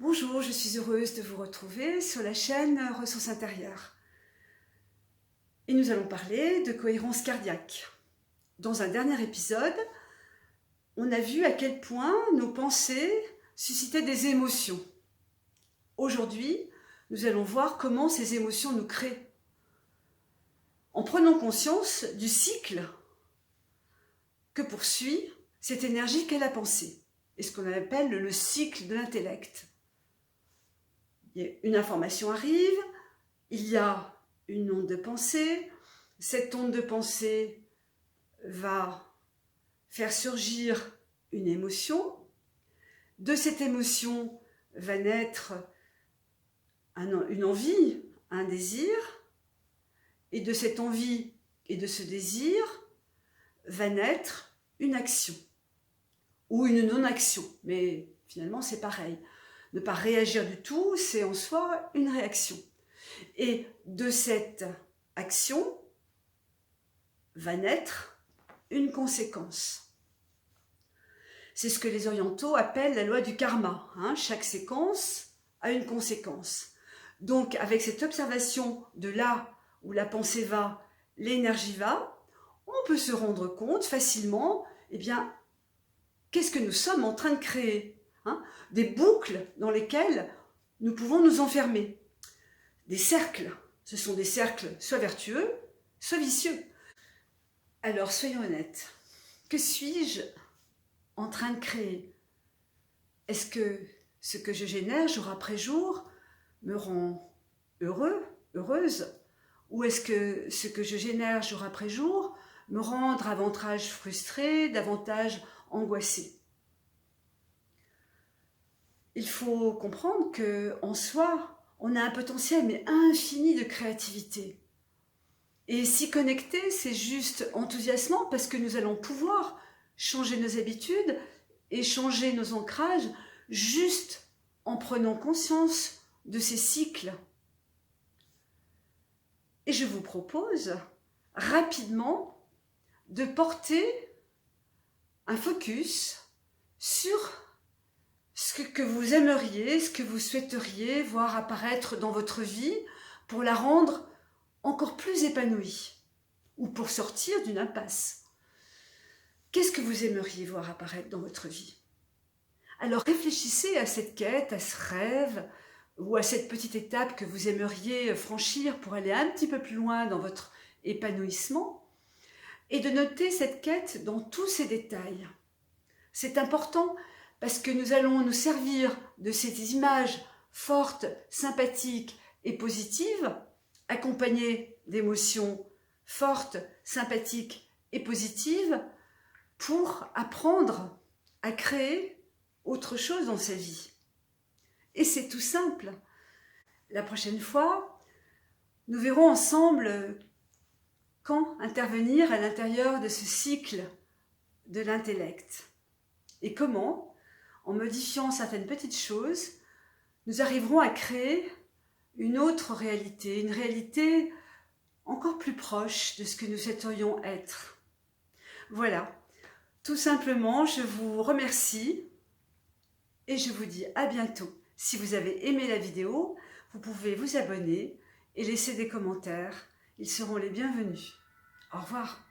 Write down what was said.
Bonjour, je suis heureuse de vous retrouver sur la chaîne Ressources intérieures. Et nous allons parler de cohérence cardiaque. Dans un dernier épisode, on a vu à quel point nos pensées suscitaient des émotions. Aujourd'hui, nous allons voir comment ces émotions nous créent. En prenant conscience du cycle que poursuit cette énergie qu'est la pensée, et ce qu'on appelle le cycle de l'intellect. Une information arrive, il y a une onde de pensée, cette onde de pensée va faire surgir une émotion, de cette émotion va naître une envie, un désir, et de cette envie et de ce désir va naître une action ou une non-action, mais finalement c'est pareil. Ne pas réagir du tout, c'est en soi une réaction. Et de cette action va naître une conséquence. C'est ce que les orientaux appellent la loi du karma. Chaque séquence a une conséquence. Donc avec cette observation de là où la pensée va, l'énergie va, on peut se rendre compte facilement, qu'est-ce que nous sommes en train de créer, des boucles dans lesquelles nous pouvons nous enfermer. Des cercles, ce sont des cercles soit vertueux, soit vicieux. Alors soyons honnêtes, que suis-je en train de créer? Est-ce que ce que je génère jour après jour me rend heureux, heureuse? Ou est-ce que ce que je génère jour après jour me rend davantage frustrée, davantage angoissée? Il faut comprendre qu'en soi, on a un potentiel mais infini de créativité. Et s'y connecter, c'est juste enthousiasmant parce que nous allons pouvoir changer nos habitudes et changer nos ancrages juste en prenant conscience de ces cycles. Et je vous propose rapidement de porter un focus sur ce que vous aimeriez, ce que vous souhaiteriez voir apparaître dans votre vie pour la rendre encore plus épanouie ou pour sortir d'une impasse. Qu'est-ce que vous aimeriez voir apparaître dans votre vie? Alors réfléchissez à cette quête, à ce rêve ou à cette petite étape que vous aimeriez franchir pour aller un petit peu plus loin dans votre épanouissement et de noter cette quête dans tous ses détails. C'est important parce que nous allons nous servir de ces images fortes, sympathiques et positives, accompagnées d'émotions fortes, sympathiques et positives, pour apprendre à créer autre chose dans sa vie. Et c'est tout simple. La prochaine fois, nous verrons ensemble quand intervenir à l'intérieur de ce cycle de l'intellect et comment, en modifiant certaines petites choses, nous arriverons à créer une autre réalité, une réalité encore plus proche de ce que nous souhaiterions être. Voilà, tout simplement, je vous remercie et je vous dis à bientôt. Si vous avez aimé la vidéo, vous pouvez vous abonner et laisser des commentaires. Ils seront les bienvenus. Au revoir.